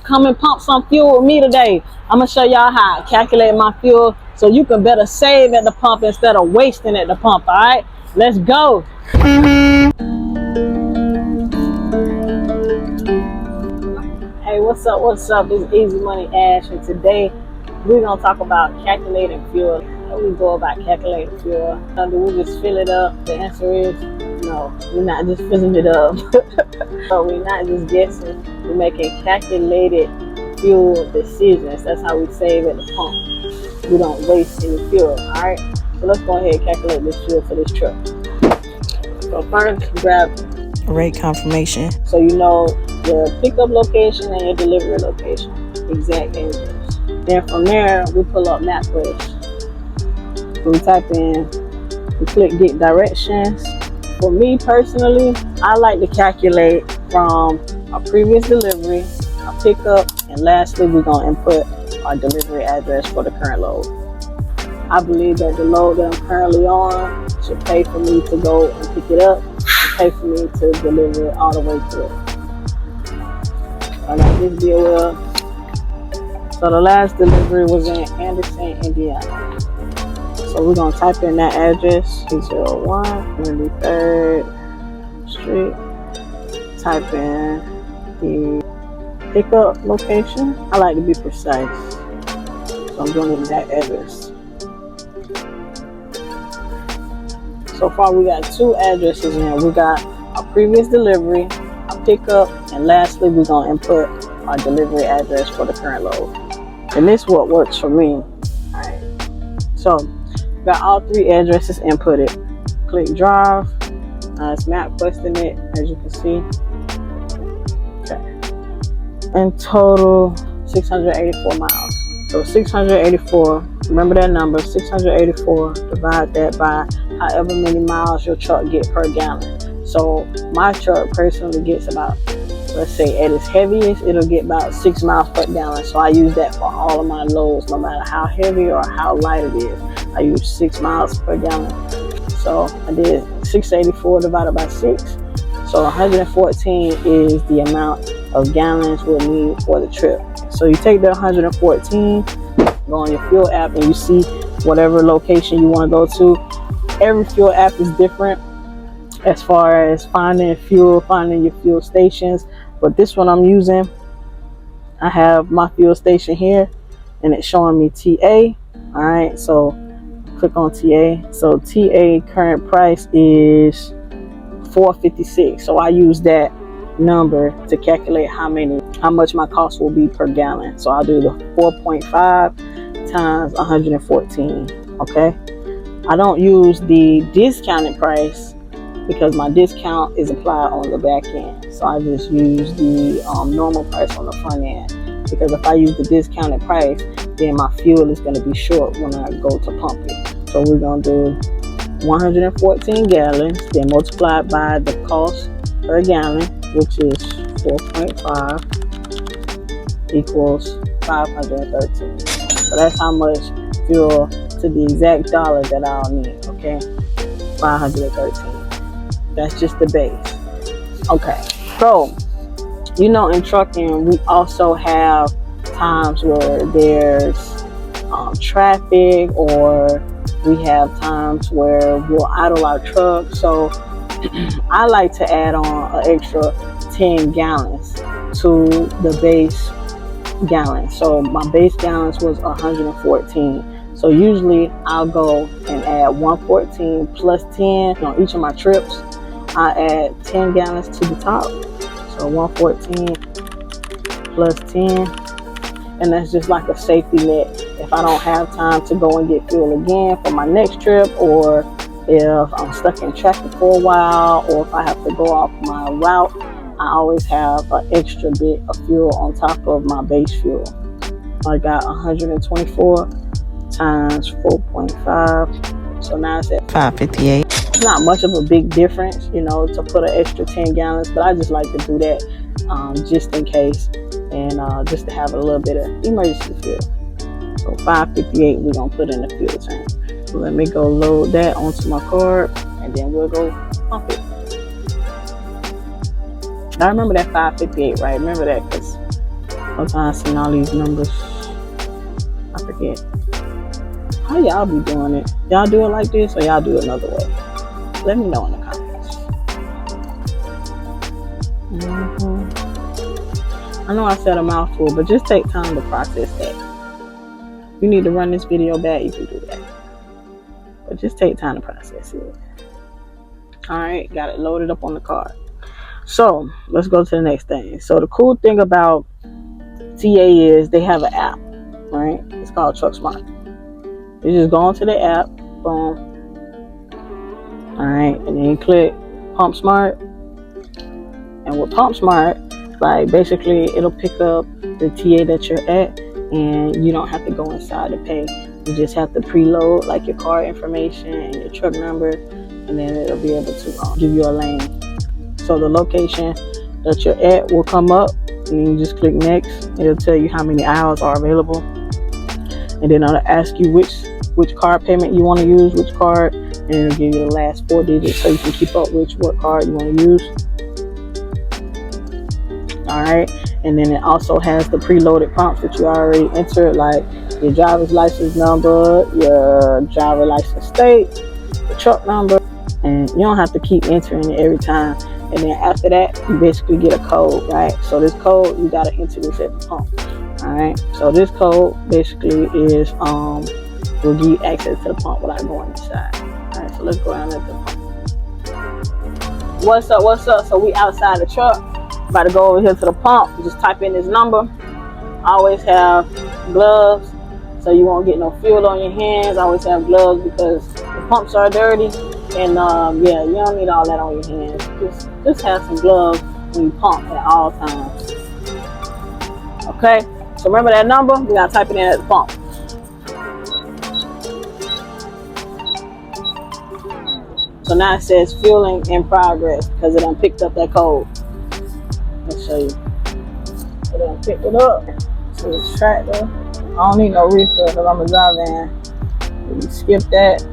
come and pump some fuel with me today. I'm gonna show y'all how I calculate my fuel so you can better save at the pump instead of wasting at the pump. All right, let's go. Hey, what's up? What's up? It's Easy Money Ash, and today we're gonna talk about calculating fuel. How we go about calculating fuel? Do we just fill it up? The answer is no. We're not just filling it up. So we're not just guessing. We're making calculated fuel decisions. That's how we save at the pump. We don't waste any fuel. All right. So let's go ahead and calculate this fuel for this truck. So first, grab rate confirmation, so you know your pickup location and your delivery location, exact address. Then from there, we pull up MapQuest. We type in, we click get directions. For me personally, I like to calculate from a previous delivery, a pickup, and lastly, we're gonna input our delivery address for the current load. I believe that the load that I'm currently on should pay for me to go and pick it up, and pay for me to deliver it all the way through. I got this deal with. So the last delivery was in Anderson, Indiana. So we're gonna type in that address, 201 23rd Street. Type in the pickup location. I like to be precise, so I'm doing that address. So far we got two addresses in. We got a previous delivery, a pickup, and lastly we're gonna input our delivery address for the current load. And this is what works for me. Alright. So got all three addresses inputted. Click drive. It's MapQuesting it, as you can see. Okay. In total 684 miles. So 684, remember that number, 684, divide that by however many miles your truck get per gallon. So my truck personally gets about, let's say at its heaviest, it'll get about 6 miles per gallon. So I use that for all of my loads, no matter how heavy or how light it is. I use 6 miles per gallon. So I did 684 divided by 6. So 114 is the amount of gallons we'll need for the trip. So you take the 114, go on your fuel app, and you see whatever location you want to go to. Every fuel app is different as far as finding fuel, finding your fuel stations. But this one I'm using, I have my fuel station here, and it's showing me TA. All right, so click on TA. So TA current price is $4.56. So I use that number to calculate how much my cost will be per gallon. So I'll do the 4.5 times 114. Okay. I don't use the discounted price because my discount is applied on the back end. So I just use the normal price on the front end, because if I use the discounted price, then my fuel is going to be short when I go to pump it. So we're going to do 114 gallons, then multiplied by the cost per gallon, which is 4.5, equals 513. So that's how much fuel to the exact dollar that I'll need. Okay, 513. That's just the base. Okay, so you know, in trucking we also have times where there's traffic, or we have times where we'll idle our truck. So I like to add on an extra 10 gallons to the base gallons. So my base gallons was 114. So usually I'll go and add 114 plus 10 on each of my trips. I add 10 gallons to the top. So 114 plus 10. And that's just like a safety net. If I don't have time to go and get fuel again for my next trip, or if I'm stuck in traffic for a while, or if I have to go off my route, I always have an extra bit of fuel on top of my base fuel. I got 124 times 4.5. So now it's at 558. It's not much of a big difference, you know, to put an extra 10 gallons, but I just like to do that just in case, and just to have a little bit of emergency fuel. So 558 we're gonna put in the fuel tank. So let me go load that onto my card, and then we'll go pump it. Now remember that 558, right? Remember that, because Sometimes seeing all these numbers, I forget. How y'all be doing it? Y'all do it like this or y'all do it another way? Let me know in the comments. I know I said a mouthful, but just take time to process that. If you need to run this video back, you can do that. But just take time to process it. Alright, got it loaded up on the card. So, let's go to the next thing. So, the cool thing about TA is they have an app, right? It's called TruckSmart. You just go onto the app, boom. Alright, and then you click Pump Smart. And with Pump Smart, like basically it'll pick up the TA that you're at, and you don't have to go inside to pay. You just have to preload like your car information and your truck number, and then it'll be able to give you a lane. So the location that you're at will come up, and then you just click next. It'll tell you how many aisles are available, and then it'll ask you which card payment you want to use, which card, and it'll give you the last 4 digits so you can keep up with what card you want to use. Alright, and then it also has the preloaded prompts that you already entered, like your driver's license number, your driver license state, the truck number, and you don't have to keep entering it every time. And then after that, you basically get a code, right? So this code, you gotta enter this at the pump. Alright, so this code basically is will give you access to the pump without going inside. Alright, so let's go down at the pump. What's up? So we outside the truck. About to go over here to the pump. Just type in this number. Always have gloves so you won't get no fuel on your hands. Always have gloves because the pumps are dirty, and yeah, you don't need all that on your hands. Just have some gloves when you pump at all times. Okay, so remember that number. We gotta type it in at the pump. So now it says fueling in progress because it done picked up that code. Let's show you. So then pick it up to the tractor. I don't need no refill because I'm a driver. You skip that.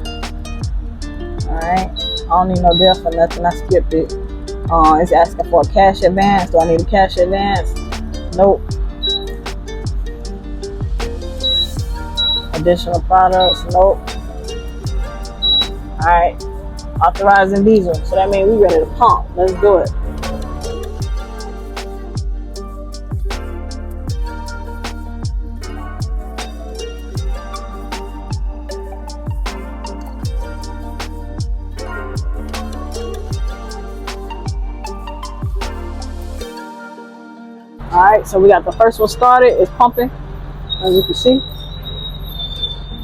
Alright. I don't need no death or nothing. I skipped it. It's asking for a cash advance. Do I need a cash advance? Nope. Additional products? Nope. Alright. Authorizing diesel. So that means we're ready to pump. Let's do it. Alright, so we got the first one started. It's pumping, as you can see.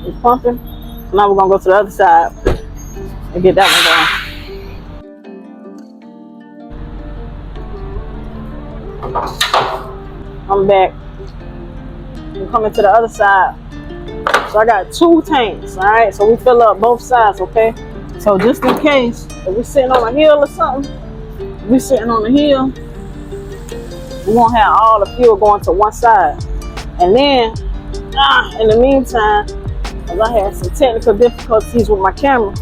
It's pumping. So now we're going to go to the other side and get that one going. I'm back. I'm coming to the other side. So I got 2 tanks, alright? So we fill up both sides, okay? So just in case, if we're sitting on a hill or something, we won't have all the fuel going to one side. And then, in the meantime, as I had some technical difficulties with my camera,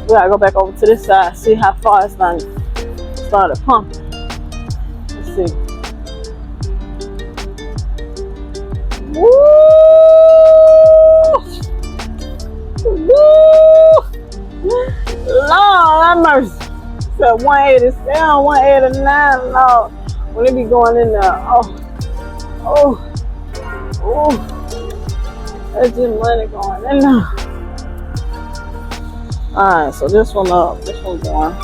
we gotta go back over to this side, see how far it's started pumping. Let's see. Woo! Woo! Lord have mercy. So 187, 189, Lord. When it be going in there, oh, that's just money going in there. Alright, so this one up, this one going.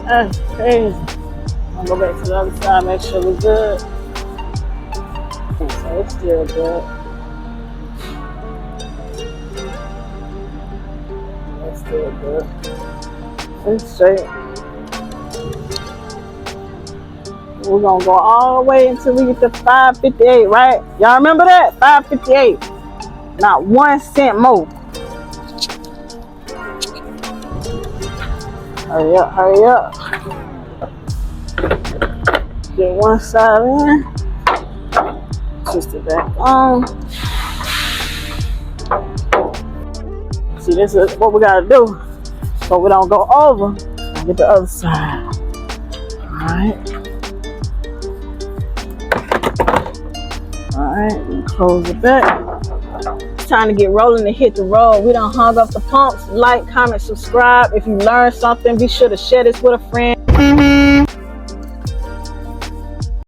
That's crazy. I'm gonna go back to the other side, make sure we're good. Okay, so it's still good. It's still good. It's straight. We're gonna go all the way until we get to 558, right? Y'all remember that? 558. Not 1 cent more. Hurry up, hurry up. Get one side in. Twist it back on. See, this is what we gotta do so we don't go over and get the other side. Alright. right, close it back. It's time to get rolling and hit the road. We done hung up the pumps. Like, comment, subscribe. If you learned something, be sure to share this with a friend.